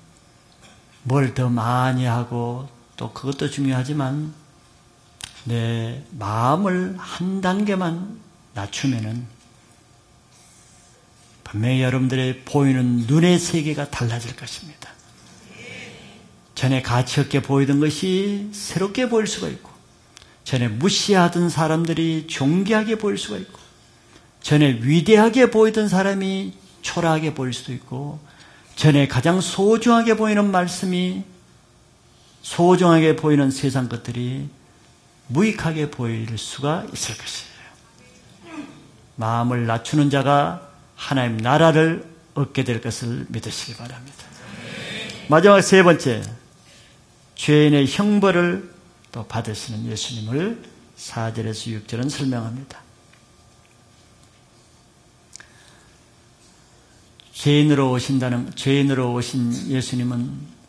뭘 더 많이 하고 또 그것도 중요하지만 내 마음을 한 단계만 낮추면은 분명히 여러분들의 보이는 눈의 세계가 달라질 것입니다. 전에 가치 없게 보이던 것이 새롭게 보일 수가 있고, 전에 무시하던 사람들이 존귀하게 보일 수가 있고, 전에 위대하게 보이던 사람이 초라하게 보일 수도 있고, 전에 가장 소중하게 보이는 말씀이 소중하게 보이는 세상 것들이 무익하게 보일 수가 있을 것이에요. 마음을 낮추는 자가 하나님 나라를 얻게 될 것을 믿으시기 바랍니다. 마지막 세 번째, 죄인의 형벌을 또 받으시는 예수님을 4절에서 6절은 설명합니다. 죄인으로 오신 예수님은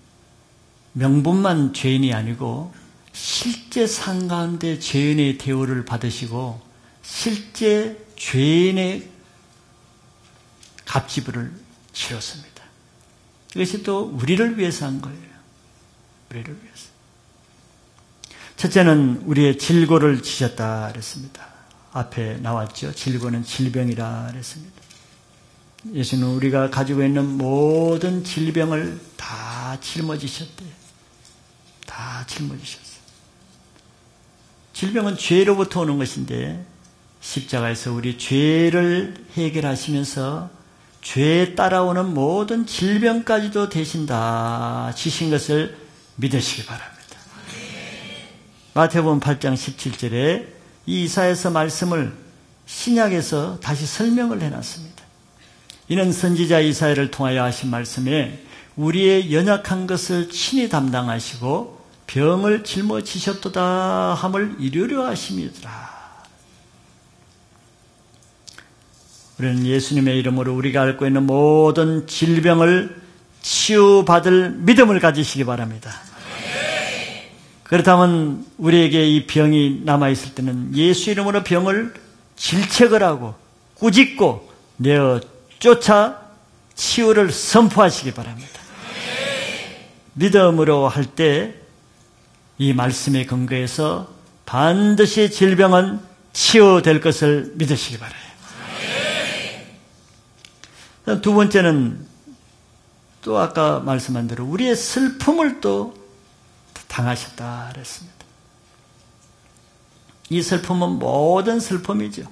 명분만 죄인이 아니고 실제 삶 가운데 죄인의 대우를 받으시고 실제 죄인의 값지불을 치렀습니다. 이것이 또 우리를 위해서 한 거예요. 우리를 위해서. 첫째는 우리의 질고를 지셨다 그랬습니다. 앞에 나왔죠. 질고는 질병이라 그랬습니다. 예수는 우리가 가지고 있는 모든 질병을 다 짊어지셨대요. 다 짊어지셨어요. 질병은 죄로부터 오는 것인데 십자가에서 우리 죄를 해결하시면서 죄에 따라오는 모든 질병까지도 대신 다 지신 것을 믿으시기 바랍니다. 마태복음 8장 17절에 이 이사야서 말씀을 신약에서 다시 설명을 해놨습니다. 이는 선지자 이사야를 통하여 하신 말씀에 우리의 연약한 것을 친히 담당하시고 병을 짊어지셨도다 함을 이루려 하심이더라. 우리는 예수님의 이름으로 우리가 앓고 있는 모든 질병을 치유받을 믿음을 가지시기 바랍니다. 그렇다면 우리에게 이 병이 남아있을 때는 예수 이름으로 병을 질책을 하고 꾸짖고 내어 쫓아 치유를 선포하시기 바랍니다. 믿음으로 할 때 이 말씀의 근거에서 반드시 질병은 치유될 것을 믿으시기 바라요. 두 번째는 또 아까 말씀한 대로 우리의 슬픔을 또 당하셨다 그랬습니다. 이 슬픔은 모든 슬픔이죠.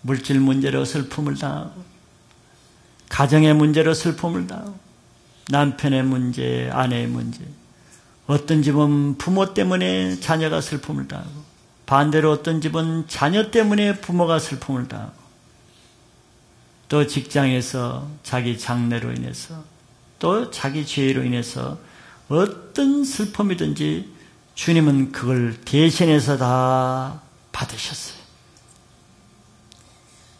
물질 문제로 슬픔을 당하고 가정의 문제로 슬픔을 당하고 남편의 문제, 아내의 문제, 어떤 집은 부모 때문에 자녀가 슬픔을 당하고 반대로 어떤 집은 자녀 때문에 부모가 슬픔을 당하고 또 직장에서 자기 장래로 인해서 또 자기 죄로 인해서 어떤 슬픔이든지 주님은 그걸 대신해서 다 받으셨어요.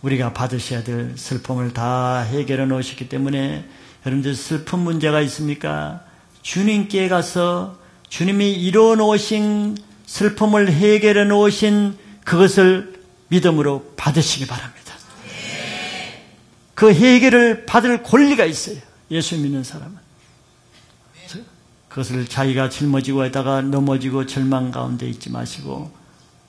우리가 받으셔야 될 슬픔을 다 해결해 놓으셨기 때문에 여러분들 슬픈 문제가 있습니까? 주님께 가서 주님이 이루어 놓으신 슬픔을 해결해 놓으신 그것을 믿음으로 받으시기 바랍니다. 그 해결을 받을 권리가 있어요. 예수 믿는 사람은. 그것을 자기가 짊어지고 하다가 넘어지고 절망 가운데 있지 마시고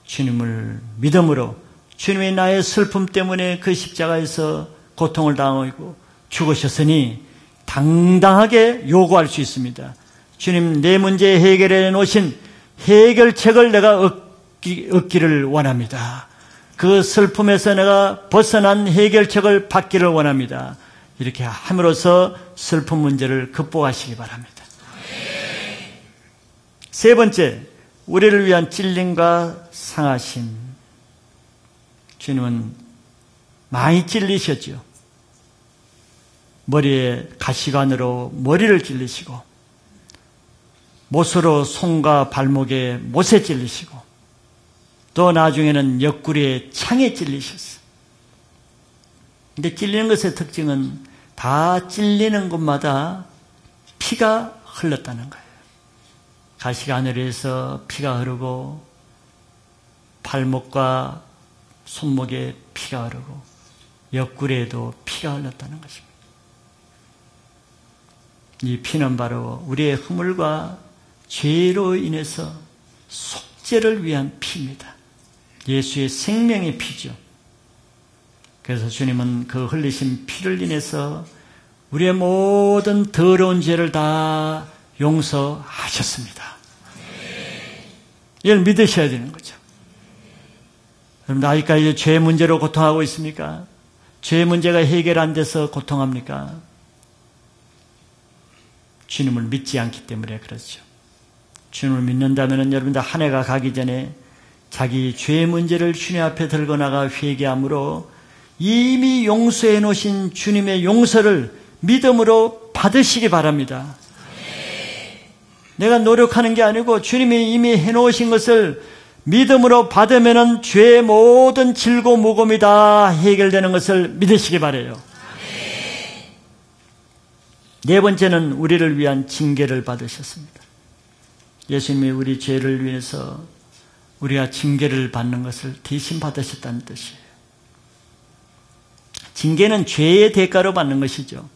주님을 믿음으로 주님이 나의 슬픔 때문에 그 십자가에서 고통을 당하고 죽으셨으니 당당하게 요구할 수 있습니다. 주님, 내 문제 해결해 놓으신 해결책을 내가 얻기를 원합니다. 그 슬픔에서 내가 벗어난 해결책을 받기를 원합니다. 이렇게 함으로써 슬픔 문제를 극복하시기 바랍니다. 세 번째, 우리를 위한 찔림과 상하심. 주님은 많이 찔리셨죠. 머리에 가시관으로 머리를 찔리시고 못으로 손과 발목에 못에 찔리시고 또 나중에는 옆구리에 창에 찔리셨어요. 근데 찔리는 것의 특징은 다 찔리는 곳마다 피가 흘렀다는 거예요. 가시가늘에서 피가 흐르고 발목과 손목에 피가 흐르고 옆구리에도 피가 흘렀다는 것입니다. 이 피는 바로 우리의 허물과 죄로 인해서 속죄를 위한 피입니다. 예수의 생명의 피죠. 그래서 주님은 그 흘리신 피를 인해서 우리의 모든 더러운 죄를 다 용서하셨습니다. 이걸 믿으셔야 되는 거죠. 여러분, 아직까지 죄 문제로 고통하고 있습니까? 죄 문제가 해결 안 돼서 고통합니까? 주님을 믿지 않기 때문에 그렇죠. 주님을 믿는다면 여러분들 한 해가 가기 전에 자기 죄 문제를 주님 앞에 들고 나가 회개함으로 이미 용서해 놓으신 주님의 용서를 믿음으로 받으시기 바랍니다. 내가 노력하는 게 아니고 주님이 이미 해놓으신 것을 믿음으로 받으면 죄의 모든 질고 무거움이 다 해결되는 것을 믿으시기 바라요. 네 번째는 우리를 위한 징계를 받으셨습니다. 예수님이 우리 죄를 위해서 우리가 징계를 받는 것을 대신 받으셨다는 뜻이에요. 징계는 죄의 대가로 받는 것이죠.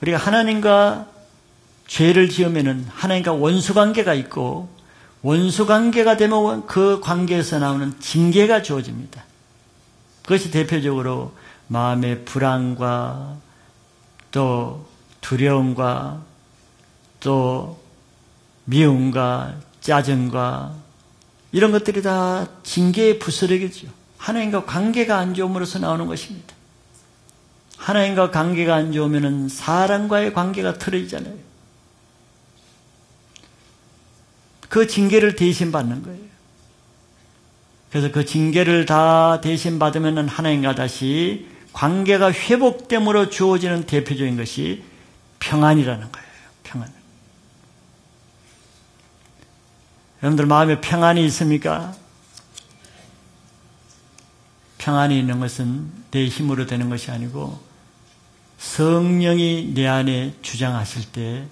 우리가 하나님과 죄를 지으면 하나님과 원수관계가 있고 원수관계가 되면 그 관계에서 나오는 징계가 주어집니다. 그것이 대표적으로 마음의 불안과 또 두려움과 또 미움과 짜증과 이런 것들이 다 징계의 부스러기죠. 하나님과 관계가 안 좋음으로써 나오는 것입니다. 하나님과 관계가 안 좋으면 사람과의 관계가 틀어지잖아요. 그 징계를 대신 받는 거예요. 그래서 그 징계를 다 대신 받으면 하나님과 다시 관계가 회복됨으로 주어지는 대표적인 것이 평안이라는 거예요. 평안. 여러분들 마음에 평안이 있습니까? 평안이 있는 것은 내 힘으로 되는 것이 아니고 성령이 내 안에 주장하실 때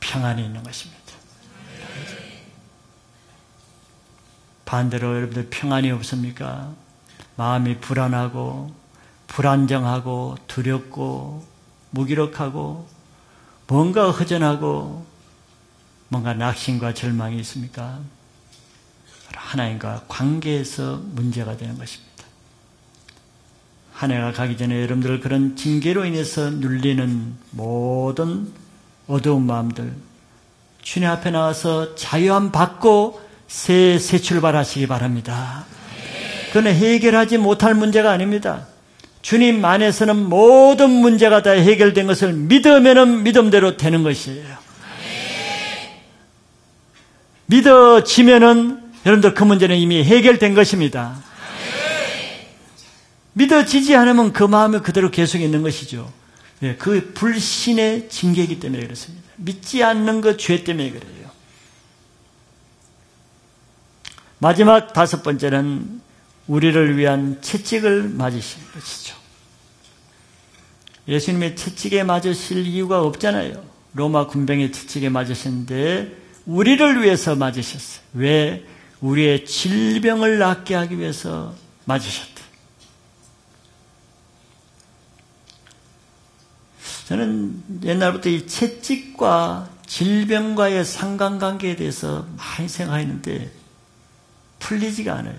평안이 있는 것입니다. 반대로 여러분들 평안이 없습니까? 마음이 불안하고 불안정하고 두렵고 무기력하고 뭔가 허전하고 뭔가 낙심과 절망이 있습니까? 하나님과 관계에서 문제가 되는 것입니다. 한 해가 가기 전에 여러분들 그런 징계로 인해서 눌리는 모든 어두운 마음들 주님 앞에 나와서 자유함 받고 새 출발하시기 바랍니다. 그건 해결하지 못할 문제가 아닙니다. 주님 안에서는 모든 문제가 다 해결된 것을 믿으면 믿음대로 되는 것이에요. 믿어지면은 여러분들 그 문제는 이미 해결된 것입니다. 믿어지지 않으면 그 마음이 그대로 계속 있는 것이죠. 그 불신의 징계이기 때문에 그렇습니다. 믿지 않는 것 죄 때문에 그래요. 마지막 다섯 번째는 우리를 위한 채찍을 맞으신 것이죠. 예수님의 채찍에 맞으실 이유가 없잖아요. 로마 군병의 채찍에 맞으셨는데 우리를 위해서 맞으셨어요. 왜? 우리의 질병을 낫게 하기 위해서 맞으셨대. 저는 옛날부터 이 채찍과 질병과의 상관관계에 대해서 많이 생각했는데 풀리지가 않아요.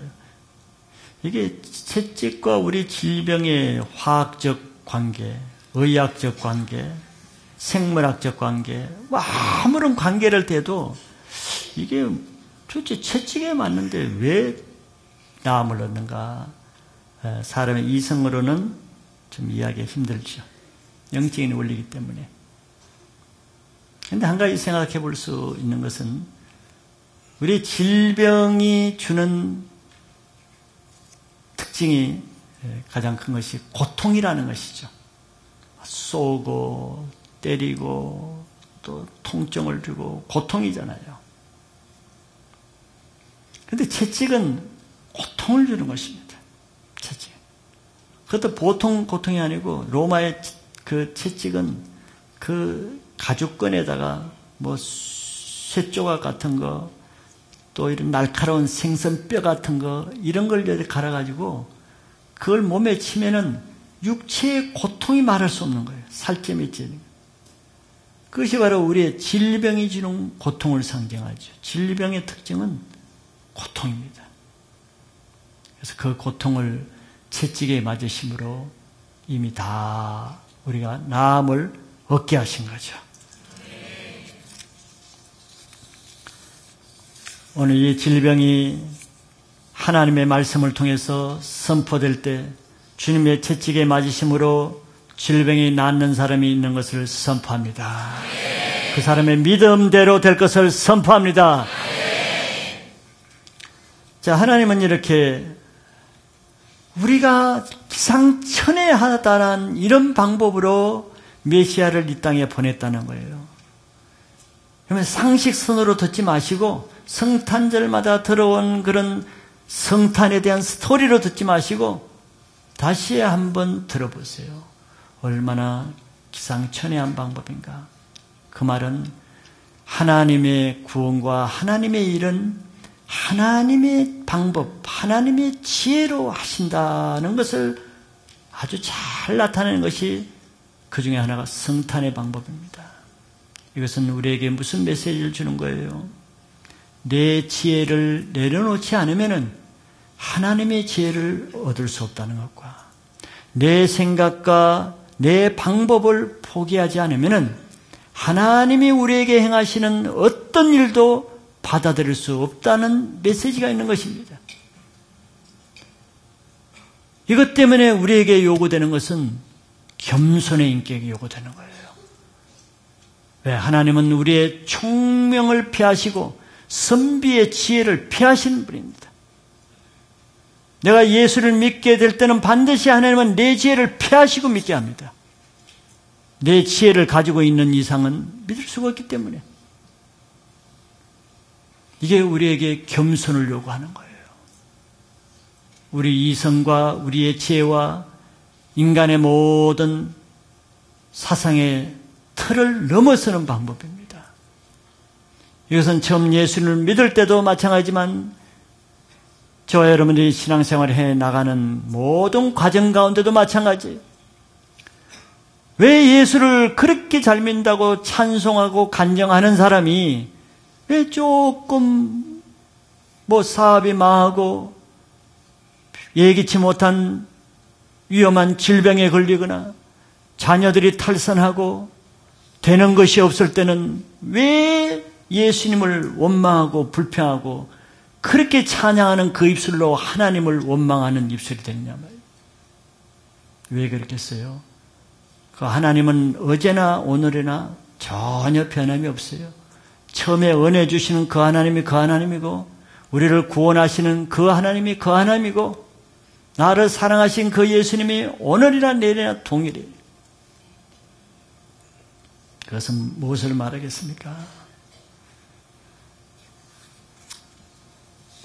이게 채찍과 우리 질병의 화학적 관계, 의학적 관계, 생물학적 관계, 아무런 관계를 대도 이게 도대체 채찍에 맞는데 왜 나음을 얻는가? 사람의 이성으로는 좀 이해하기 힘들죠. 영적인 원리이기 때문에. 그런데 한 가지 생각해 볼 수 있는 것은 우리 질병이 주는 특징이 가장 큰 것이 고통이라는 것이죠. 쏘고 때리고 또 통증을 주고 고통이잖아요. 그런데 채찍은 고통을 주는 것입니다. 채찍. 그것도 보통 고통이 아니고 로마의 그 채찍은 그 가죽끈에다가 뭐 쇠조각 같은 거 또 이런 날카로운 생선뼈 같은 거 이런 걸 갈아가지고 그걸 몸에 치면은 육체의 고통이 말할 수 없는 거예요. 살점이 찌는 거. 그것이 바로 우리의 질병이 주는 고통을 상징하죠. 질병의 특징은 고통입니다. 그래서 그 고통을 채찍에 맞으심으로 이미 다 우리가 나음을 얻게 하신 거죠. 오늘 이 질병이 하나님의 말씀을 통해서 선포될 때 주님의 채찍에 맞으심으로 질병이 낫는 사람이 있는 것을 선포합니다. 그 사람의 믿음대로 될 것을 선포합니다. 자, 하나님은 이렇게 우리가 기상천외하다는 이런 방법으로 메시아를 이 땅에 보냈다는 거예요. 그러면 상식선으로 듣지 마시고 성탄절마다 들어온 그런 성탄에 대한 스토리로 듣지 마시고 다시 한번 들어보세요. 얼마나 기상천외한 방법인가. 그 말은 하나님의 구원과 하나님의 일은 하나님의 방법, 하나님의 지혜로 하신다는 것을 아주 잘 나타내는 것이 그 중에 하나가 성탄의 방법입니다. 이것은 우리에게 무슨 메시지를 주는 거예요? 내 지혜를 내려놓지 않으면 하나님의 지혜를 얻을 수 없다는 것과 내 생각과 내 방법을 포기하지 않으면 하나님이 우리에게 행하시는 어떤 일도 받아들일 수 없다는 메시지가 있는 것입니다. 이것 때문에 우리에게 요구되는 것은 겸손의 인격이 요구되는 거예요. 왜? 하나님은 우리의 총명을 피하시고 선비의 지혜를 피하시는 분입니다. 내가 예수를 믿게 될 때는 반드시 하나님은 내 지혜를 피하시고 믿게 합니다. 내 지혜를 가지고 있는 이상은 믿을 수가 없기 때문에 이게 우리에게 겸손을 요구하는 거예요. 우리 이성과 우리의 지혜와 인간의 모든 사상의 틀을 넘어서는 방법입니다. 이것은 처음 예수를 믿을 때도 마찬가지지만 저와 여러분들이 신앙생활을 해나가는 모든 과정 가운데도 마찬가지예요. 왜 예수를 그렇게 잘 믿는다고 찬송하고 간증하는 사람이 왜 조금 사업이 망하고 예기치 못한 위험한 질병에 걸리거나 자녀들이 탈선하고 되는 것이 없을 때는 왜 예수님을 원망하고 불평하고 그렇게 찬양하는 그 입술로 하나님을 원망하는 입술이 되느냐 말이에요. 왜 그렇겠어요? 그 하나님은 어제나 오늘이나 전혀 변함이 없어요. 처음에 은혜 주시는 그 하나님이 그 하나님이고 우리를 구원하시는 그 하나님이 그 하나님이고 나를 사랑하신 그 예수님이 오늘이나 내일이나 동일해요. 그것은 무엇을 말하겠습니까?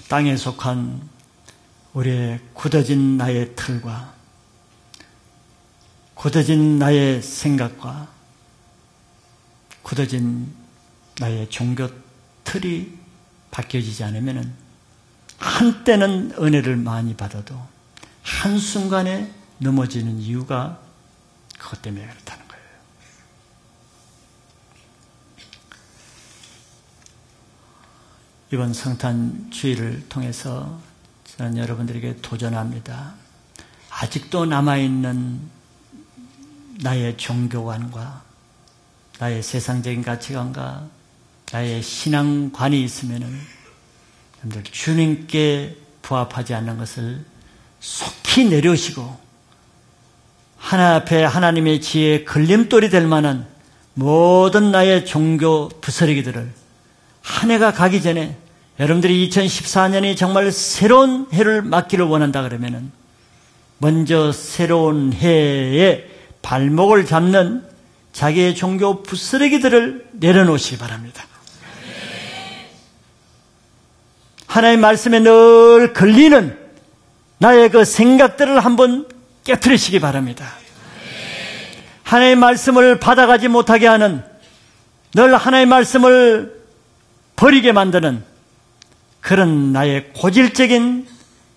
땅에 속한 우리의 굳어진 나의 틀과 굳어진 나의 생각과 굳어진 나의 종교 틀이 바뀌어지지 않으면 한때는 은혜를 많이 받아도 한순간에 넘어지는 이유가 그것 때문에 그렇다는 거예요. 이번 성탄 주일을 통해서 저는 여러분들에게 도전합니다. 아직도 남아있는 나의 종교관과 나의 세상적인 가치관과 나의 신앙관이 있으면은 여러분들 주님께 부합하지 않는 것을 속히 내려오시고 하나 앞에 하나님의 지혜에 걸림돌이 될 만한 모든 나의 종교 부스러기들을 한 해가 가기 전에 여러분들이 2014년이 정말 새로운 해를 맞기를 원한다 그러면은 먼저 새로운 해에 발목을 잡는 자기의 종교 부스러기들을 내려놓으시기 바랍니다. 하나님의 말씀에 늘 걸리는 나의 그 생각들을 한번 깨트리시기 바랍니다. 하나님의 말씀을 받아가지 못하게 하는, 늘 하나님의 말씀을 버리게 만드는 그런 나의 고질적인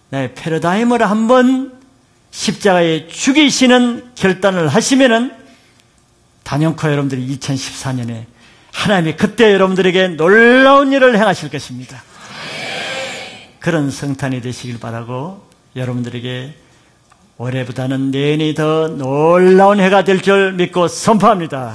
나의 패러다임을 한번 십자가에 죽이시는 결단을 하시면은 단연코 여러분들이 2014년에 하나님이 그때 여러분들에게 놀라운 일을 행하실 것입니다. 그런 성탄이 되시길 바라고 여러분들에게 올해보다는 내년이 더 놀라운 해가 될 줄 믿고 선포합니다.